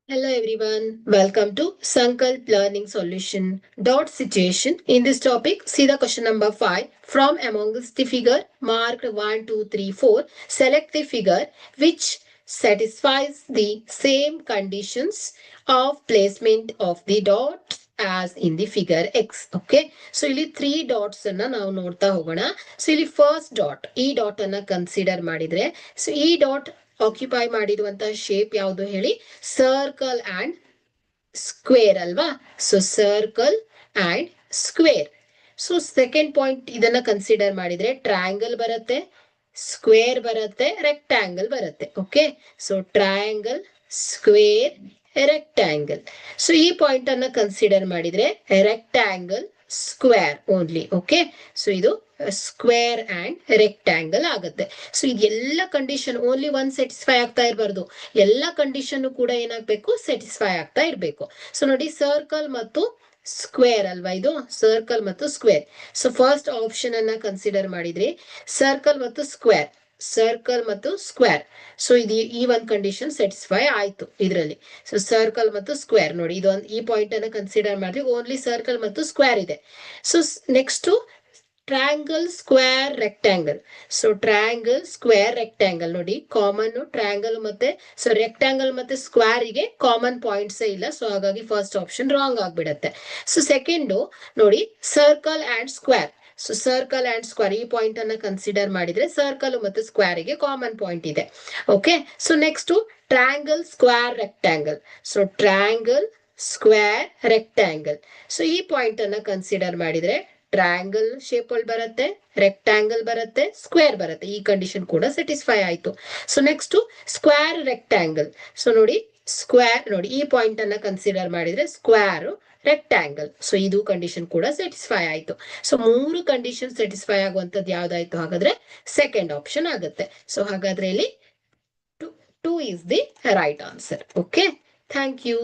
Hello everyone, welcome to Sankalp Learning Solution. Dot situation. In this topic, see the question number 5. From amongst the figure marked 1, 2, 3, 4, select the figure which satisfies the same conditions of placement of the dot as in the figure X. Okay. So ಇಲ್ಲಿ 3 dots ಅನ್ನ ನಾವು ನೋಡ್ತಾ ಹೋಗೋಣ. So ಇಲ್ಲಿ first dot ಈ dot ಅನ್ನ consider ಮಾಡಿದ್ರೆ so ಈ ಡಾಟ್ ಆಕ್ಯುಪೈ ಮಾಡಿರುವಂತಹ ಶೇಪ್ ಯಾವುದು ಹೇಳಿ ಸರ್ಕಲ್ ಅಂಡ್ ಸ್ಕ್ವೇರ್ ಅಲ್ವಾ so circle and square so second point ಇದನ್ನ ಕನ್ಸಿಡರ್ ಮಾಡಿದ್ರೆ ಟ್ರಯಾಂಗಲ್ ಬರುತ್ತೆ ಸ್ಕ್ವೇರ್ ಬರುತ್ತೆ ರೆಕ್ಟ್ಯಾಂಗಲ್ ಬರುತ್ತೆ okay so triangle square rectangle so ಈ ಪಾಯಿಂಟ್ ಅನ್ನ ಕನ್ಸಿಡರ್ ಮಾಡಿದ್ರೆ rectangle square only okay so ಇದು ಸ್ಕ್ವೇರ್ ಅಂಡ್ ರೆಕ್ಟ್ಯಾಂಗಲ್ ಆಗುತ್ತೆ ಸೊ ಇದೆಲ್ಲ ಕಂಡೀಷನ್ ಓನ್ಲಿ ಒನ್ ಸ್ಯಾಟಿಸ್ಫೈ ಆಗ್ತಾ ಇರಬಾರ್ದು ಎಲ್ಲ ಕಂಡೀಷನ್ ಕೂಡ ಏನಾಗಬೇಕು ಸ್ಯಾಟಿಸ್ಫೈ ಆಗ್ತಾ ಇರಬೇಕು ಸೊ ನೋಡಿ ಸರ್ಕಲ್ ಮತ್ತು ಸ್ಕ್ವೇರ್ ಅಲ್ವಾ ಇದು ಸರ್ಕಲ್ ಮತ್ತು ಸ್ಕ್ವೇರ್ ಸೊ ಫಸ್ಟ್ ಆಪ್ಷನ್ ಅನ್ನ ಕನ್ಸಿಡರ್ ಮಾಡಿದ್ರಿ ಸರ್ಕಲ್ ಮತ್ತು ಸ್ಕ್ವೇರ್ ಸರ್ಕಲ್ ಮತ್ತು ಸ್ಕ್ವೇರ್ ಸೊ ಇದು ಈ ಒಂದು ಕಂಡೀಷನ್ ಸ್ಯಾಟಿಸ್ಫೈ ಆಯ್ತು ಇದರಲ್ಲಿ ಸೊ ಸರ್ಕಲ್ ಮತ್ತು ಸ್ಕ್ವೇರ್ ನೋಡಿ ಇದೊಂದು ಈ ಪಾಯಿಂಟ್ ಅನ್ನ ಕನ್ಸಿಡರ್ ಮಾಡಿದ್ವಿ ಓನ್ಲಿ ಸರ್ಕಲ್ ಮತ್ತು ಸ್ಕ್ವೇರ್ ಇದೆ so next triangle square rectangle so triangle square rectangle ನೋಡಿ ಕಾಮನ್ ಟ್ರಯಾಂಗಲ್ ಮತ್ತೆ ಸೊ ರೆಕ್ಟ್ಯಾಂಗಲ್ ಮತ್ತೆ ಸ್ಕ್ವೇರ್ ಗೆ ಕಾಮನ್ ಪಾಯಿಂಟ್ಸ್ ಇಲ್ಲ ಸೊ ಹಾಗಾಗಿ ಫಸ್ಟ್ ಆಪ್ಷನ್ ರಾಂಗ್ ಆಗ್ಬಿಡತ್ತೆ ಸೊ ಸೆಕೆಂಡ್ ನೋಡಿ circle and square so circle and square ಈ ಪಾಯಿಂಟ್ ಅನ್ನ ಕನ್ಸಿಡರ್ ಮಾಡಿದ್ರೆ ಸರ್ಕಲ್ ಮತ್ತು ಸ್ಕ್ವೇರ್ ಗೆ ಕಾಮನ್ ಪಾಯಿಂಟ್ ಇದೆ okay so next triangle square rectangle so triangle square rectangle so ಈ ಪಾಯಿಂಟ್ ಅನ್ನ ಕನ್ಸಿಡರ್ ಮಾಡಿದ್ರೆ ಟ್ರಯಾಂಗಲ್ ಶೇಪ್ ಅಲ್ಲಿ ಬರುತ್ತೆ ರೆಕ್ಟ್ಯಾಂಗಲ್ ಬರುತ್ತೆ ಸ್ಕ್ವೇರ್ ಬರುತ್ತೆ ಈ ಕಂಡೀಷನ್ ಕೂಡ ಸ್ಯಾಟಿಸ್ಫೈ ಆಯ್ತು so next square rectangle so ನೋಡಿ ಸ್ಕ್ವೇರ್ ನೋಡಿ ಈ ಪಾಯಿಂಟ್ ಅನ್ನ ಕನ್ಸಿಡರ್ ಮಾಡಿದ್ರೆ ಸ್ಕ್ವೇರ್ ರೆಕ್ಟ್ಯಾಂಗಲ್ ಸೊ ಇದು ಕಂಡೀಷನ್ ಕೂಡ ಸ್ಯಾಟಿಸ್ಫೈ ಆಯ್ತು ಸೊ ಮೂರು ಕಂಡೀಷನ್ ಸ್ಯಾಟಿಸ್ಫೈ ಆಗುವಂತದ್ದು ಯಾವ್ದಾಯ್ತು ಹಾಗಾದ್ರೆ ಸೆಕೆಂಡ್ ಆಪ್ಷನ್ ಆಗುತ್ತೆ ಸೊ ಹಾಗಾದ್ರೆ ಇಲ್ಲಿ two is the right answer okay thank you